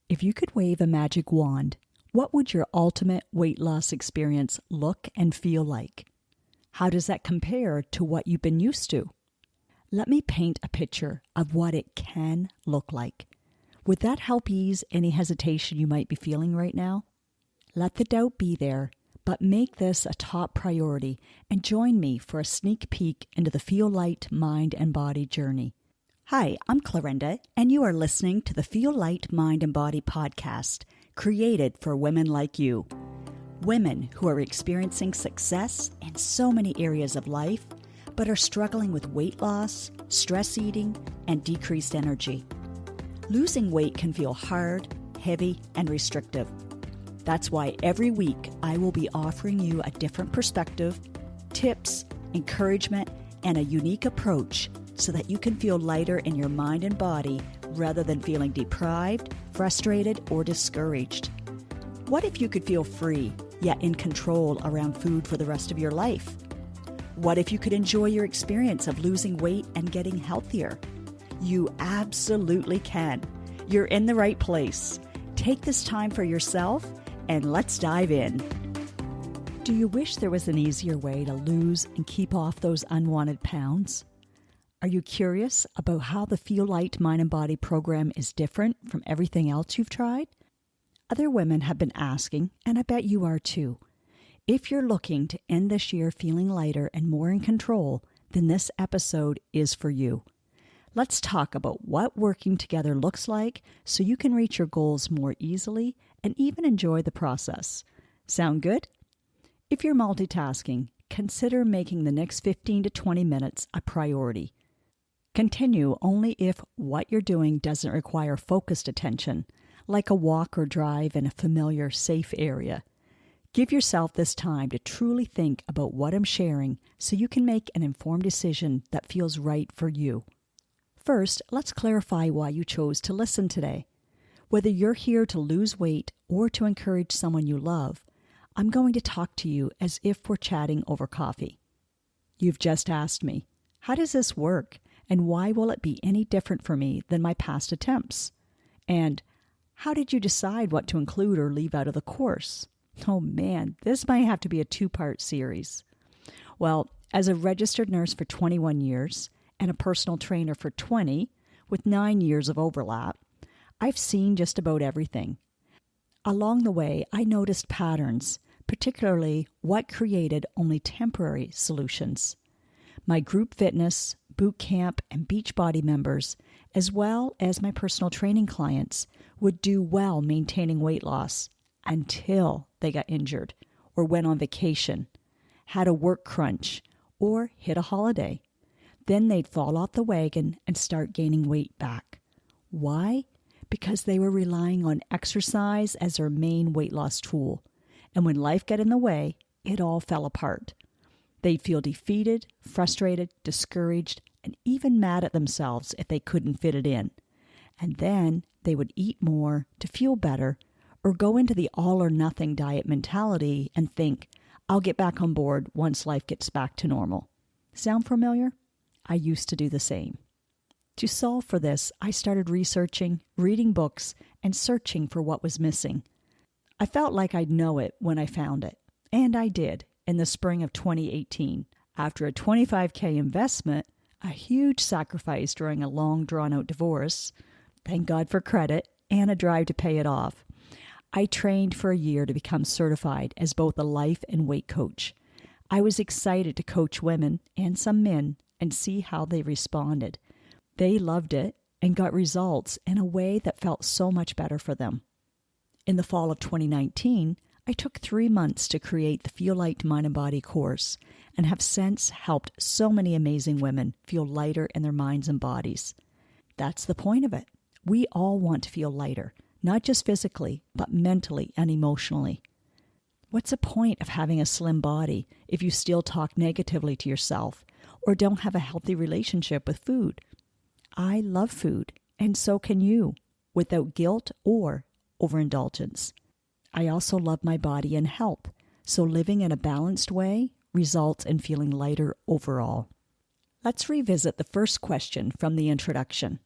If you could wave a magic wand, what would your ultimate weight loss experience look and feel like? How does that compare to what you've been used to? Let me paint a picture of what it can look like. Would that help ease any hesitation you might be feeling right now? Let the doubt be there, but make this a top priority and join me for a sneak peek into the Feel Light Mind and Body journey. Hi, I'm Clarenda, and you are listening to the Feel Light Mind and Body podcast, created for women like you. Women who are experiencing success in so many areas of life, but are struggling with weight loss, stress eating, and decreased energy. Losing weight can feel hard, heavy, and restrictive. That's why every week I will be offering you a different perspective, tips, encouragement, and a unique approach so that you can feel lighter in your mind and body rather than feeling deprived, frustrated, or discouraged. What if you could feel free, yet in control around food for the rest of your life? What if you could enjoy your experience of losing weight and getting healthier? You absolutely can. You're in the right place. Take this time for yourself and let's dive in. Do you wish there was an easier way to lose and keep off those unwanted pounds? Are you curious about how the Feel Light Mind and Body program is different from everything else you've tried? Other women have been asking, and I bet you are too. If you're looking to end this year feeling lighter and more in control, then this episode is for you. Let's talk about what working together looks like so you can reach your goals more easily and even enjoy the process. Sound good? If you're multitasking, consider making the next 15 to 20 minutes a priority. Continue only if what you're doing doesn't require focused attention, like a walk or drive in a familiar, safe area. Give yourself this time to truly think about what I'm sharing so you can make an informed decision that feels right for you. First, let's clarify why you chose to listen today. Whether you're here to lose weight or to encourage someone you love, I'm going to talk to you as if we're chatting over coffee. You've just asked me, how does this work? And why will it be any different for me than my past attempts? And how did you decide what to include or leave out of the course? Oh man, this might have to be a two-part series. Well, as a registered nurse for 21 years and a personal trainer for 20, with 9 years of overlap, I've seen just about everything. Along the way, I noticed patterns, particularly what created only temporary solutions. My group fitness, boot camp, and Beachbody members, as well as my personal training clients, would do well maintaining weight loss until they got injured or went on vacation, had a work crunch, or hit a holiday. Then they'd fall off the wagon and start gaining weight back. Why? Because they were relying on exercise as their main weight loss tool. And when life got in the way, it all fell apart. They'd feel defeated, frustrated, discouraged, and even mad at themselves if they couldn't fit it in. And then they would eat more to feel better or go into the all-or-nothing diet mentality and think, I'll get back on board once life gets back to normal. Sound familiar? I used to do the same. To solve for this, I started researching, reading books, and searching for what was missing. I felt like I'd know it when I found it, and I did in the spring of 2018. After a $25,000 investment, a huge sacrifice during a long, drawn-out divorce, thank God for credit, and a drive to pay it off, I trained for a year to become certified as both a life and weight coach. I was excited to coach women and some men and see how they responded. They loved it and got results in a way that felt so much better for them. In the fall of 2019, I took 3 months to create the Feel Light Mind and Body course and have since helped so many amazing women feel lighter in their minds and bodies. That's the point of it. We all want to feel lighter, not just physically, but mentally and emotionally. What's the point of having a slim body if you still talk negatively to yourself or don't have a healthy relationship with food? I love food, and so can you, without guilt or overindulgence. I also love my body and health, so living in a balanced way results in feeling lighter overall. Let's revisit the first question from the introduction.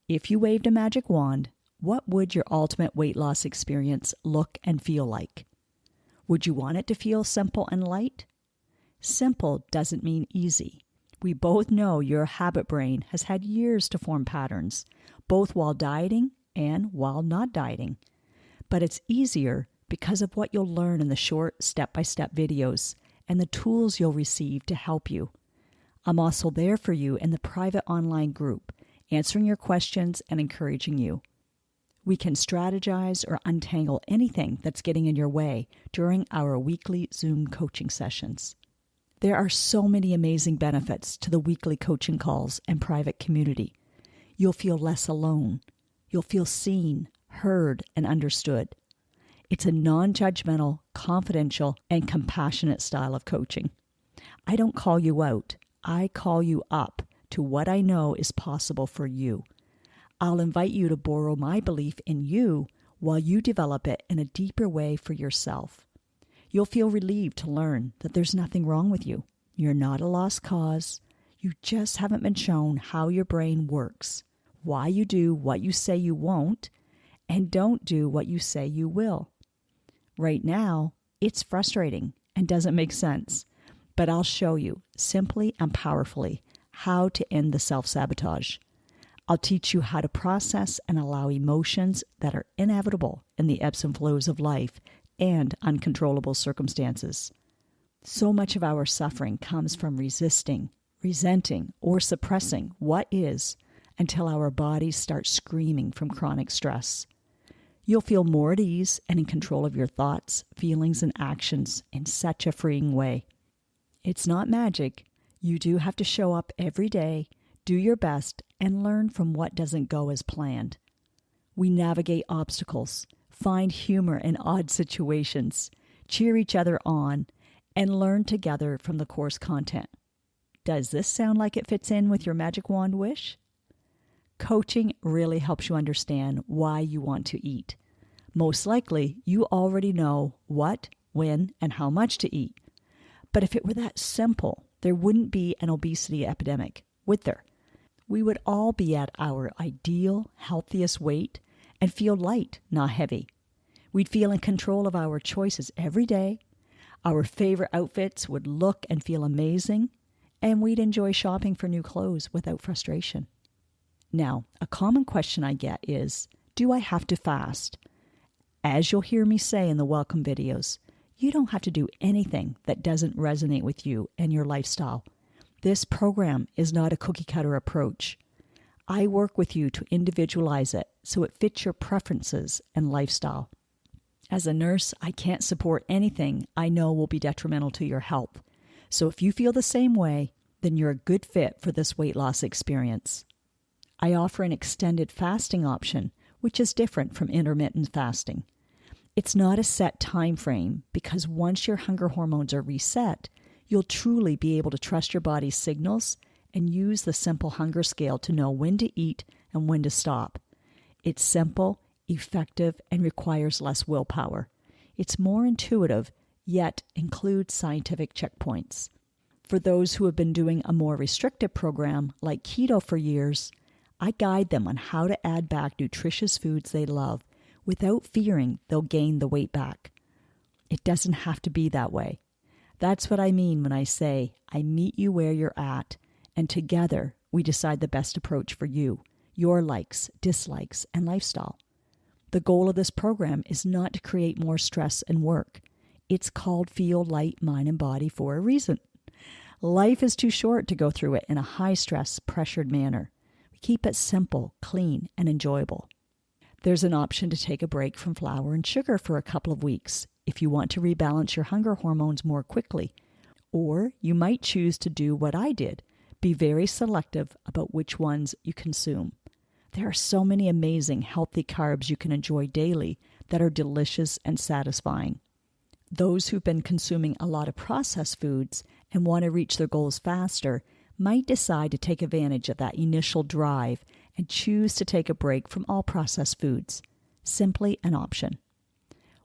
If you waved a magic wand, what would your ultimate weight loss experience look and feel like? Would you want it to feel simple and light? Simple doesn't mean easy. We both know your habit brain has had years to form patterns, both while dieting and while not dieting. But it's easier because of what you'll learn in the short step-by-step videos and the tools you'll receive to help you. I'm also there for you in the private online group, answering your questions and encouraging you. We can strategize or untangle anything that's getting in your way during our weekly Zoom coaching sessions. There are so many amazing benefits to the weekly coaching calls and private community. You'll feel less alone. You'll feel seen, heard, and understood. It's a non-judgmental, confidential, and compassionate style of coaching. I don't call you out. I call you up to what I know is possible for you. I'll invite you to borrow my belief in you while you develop it in a deeper way for yourself. You'll feel relieved to learn that there's nothing wrong with you. You're not a lost cause. You just haven't been shown how your brain works, why you do what you say you won't, and don't do what you say you will. Right now, it's frustrating and doesn't make sense, but I'll show you simply and powerfully how to end the self-sabotage. I'll teach you how to process and allow emotions that are inevitable in the ebbs and flows of life and uncontrollable circumstances. So much of our suffering comes from resisting, resenting, or suppressing what is until our bodies start screaming from chronic stress. You'll feel more at ease and in control of your thoughts, feelings, and actions in such a freeing way. It's not magic. You do have to show up every day, do your best, and learn from what doesn't go as planned. We navigate obstacles, find humor in odd situations, cheer each other on, and learn together from the course content. Does this sound like it fits in with your magic wand wish? Coaching really helps you understand why you want to eat. Most likely, you already know what, when, and how much to eat. But if it were that simple, there wouldn't be an obesity epidemic, would there? We would all be at our ideal, healthiest weight and feel light, not heavy. We'd feel in control of our choices every day. Our favorite outfits would look and feel amazing, and we'd enjoy shopping for new clothes without frustration. Now, a common question I get is, do I have to fast? As you'll hear me say in the welcome videos, you don't have to do anything that doesn't resonate with you and your lifestyle. This program is not a cookie-cutter approach. I work with you to individualize it so it fits your preferences and lifestyle. As a nurse, I can't support anything I know will be detrimental to your health. So if you feel the same way, then you're a good fit for this weight loss experience. I offer an extended fasting option, which is different from intermittent fasting. It's not a set time frame because once your hunger hormones are reset, you'll truly be able to trust your body's signals and use the simple hunger scale to know when to eat and when to stop. It's simple, effective, and requires less willpower. It's more intuitive, yet includes scientific checkpoints. For those who have been doing a more restrictive program like keto for years, I guide them on how to add back nutritious foods they love without fearing they'll gain the weight back. It doesn't have to be that way. That's what I mean when I say I meet you where you're at, and together we decide the best approach for you, your likes, dislikes, and lifestyle. The goal of this program is not to create more stress and work. It's called Feel Light, Mind, and Body for a reason. Life is too short to go through it in a high-stress, pressured manner. We keep it simple, clean, and enjoyable. There's an option to take a break from flour and sugar for a couple of weeks if you want to rebalance your hunger hormones more quickly. Or you might choose to do what I did, be very selective about which ones you consume. There are so many amazing healthy carbs you can enjoy daily that are delicious and satisfying. Those who've been consuming a lot of processed foods and want to reach their goals faster might decide to take advantage of that initial drive and choose to take a break from all processed foods. Simply an option.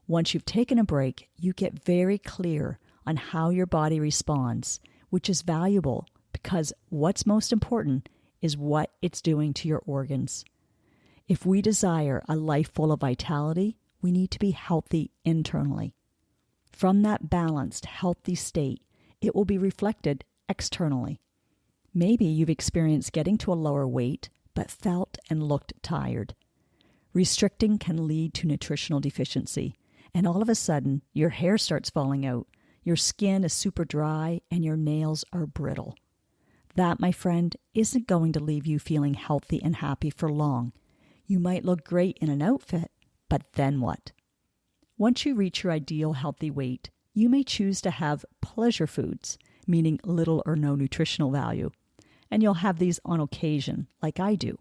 Once you've taken a break, you get very clear on how your body responds, which is valuable because what's most important is what it's doing to your organs. If we desire a life full of vitality, we need to be healthy internally. From that balanced, healthy state, it will be reflected externally. Maybe you've experienced getting to a lower weight, but felt and looked tired. Restricting can lead to nutritional deficiency, and all of a sudden, your hair starts falling out, your skin is super dry, and your nails are brittle. That, my friend, isn't going to leave you feeling healthy and happy for long. You might look great in an outfit, but then what? Once you reach your ideal healthy weight, you may choose to have pleasure foods, meaning little or no nutritional value. And you'll have these on occasion, like I do.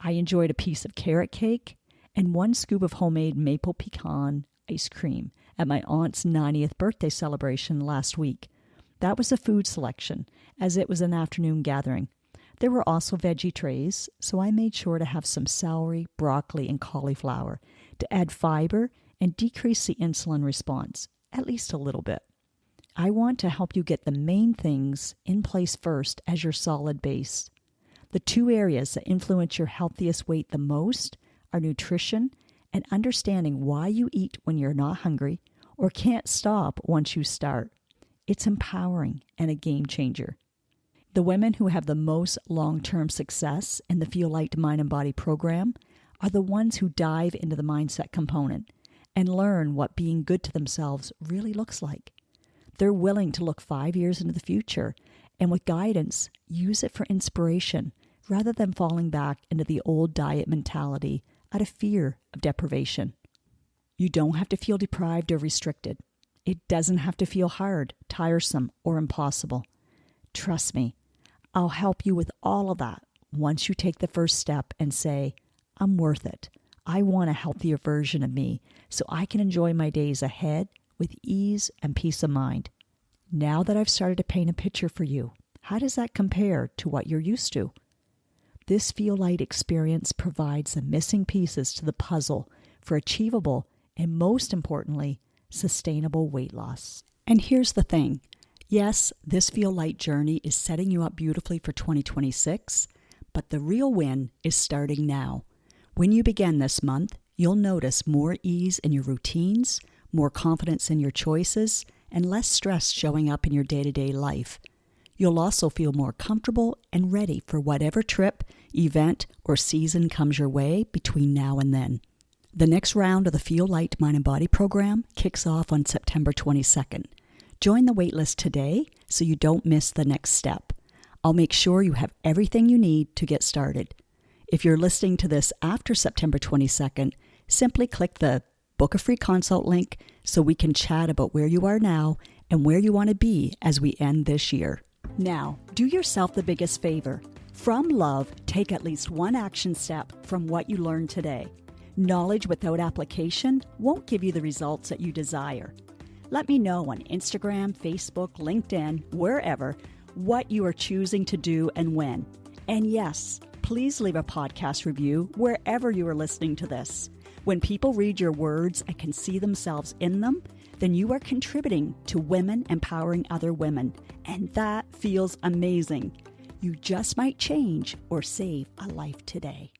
I enjoyed a piece of carrot cake and 1 scoop of homemade maple pecan ice cream at my aunt's 90th birthday celebration last week. That was a food selection, as it was an afternoon gathering. There were also veggie trays, so I made sure to have some celery, broccoli, and cauliflower to add fiber and decrease the insulin response, at least a little bit. I want to help you get the main things in place first as your solid base. The 2 areas that influence your healthiest weight the most are nutrition and understanding why you eat when you're not hungry or can't stop once you start. It's empowering and a game changer. The women who have the most long-term success in the Feel Light Mind and Body program are the ones who dive into the mindset component and learn what being good to themselves really looks like. They're willing to look 5 years into the future and with guidance, use it for inspiration rather than falling back into the old diet mentality out of fear of deprivation. You don't have to feel deprived or restricted. It doesn't have to feel hard, tiresome, or impossible. Trust me, I'll help you with all of that once you take the first step and say, I'm worth it. I want a healthier version of me so I can enjoy my days ahead with ease and peace of mind. Now that I've started to paint a picture for you, how does that compare to what you're used to? This Feel Light experience provides the missing pieces to the puzzle for achievable and, most importantly, sustainable weight loss. And here's the thing. Yes, this Feel Light journey is setting you up beautifully for 2026, but the real win is starting now. When you begin this month, you'll notice more ease in your routines, more confidence in your choices, and less stress showing up in your day-to-day life. You'll also feel more comfortable and ready for whatever trip, event, or season comes your way between now and then. The next round of the Feel Light Mind and Body program kicks off on September 22nd. Join the waitlist today so you don't miss the next step. I'll make sure you have everything you need to get started. If you're listening to this after September 22nd, simply click the Book a Free Consult link so we can chat about where you are now and where you want to be as we end this year. Now, do yourself the biggest favor. From love, take at least one action step from what you learned today. Knowledge without application won't give you the results that you desire. Let me know on Instagram, Facebook, LinkedIn, wherever, what you are choosing to do and when. And yes, please leave a podcast review wherever you are listening to this. When people read your words and can see themselves in them, then you are contributing to women empowering other women. And that feels amazing. You just might change or save a life today.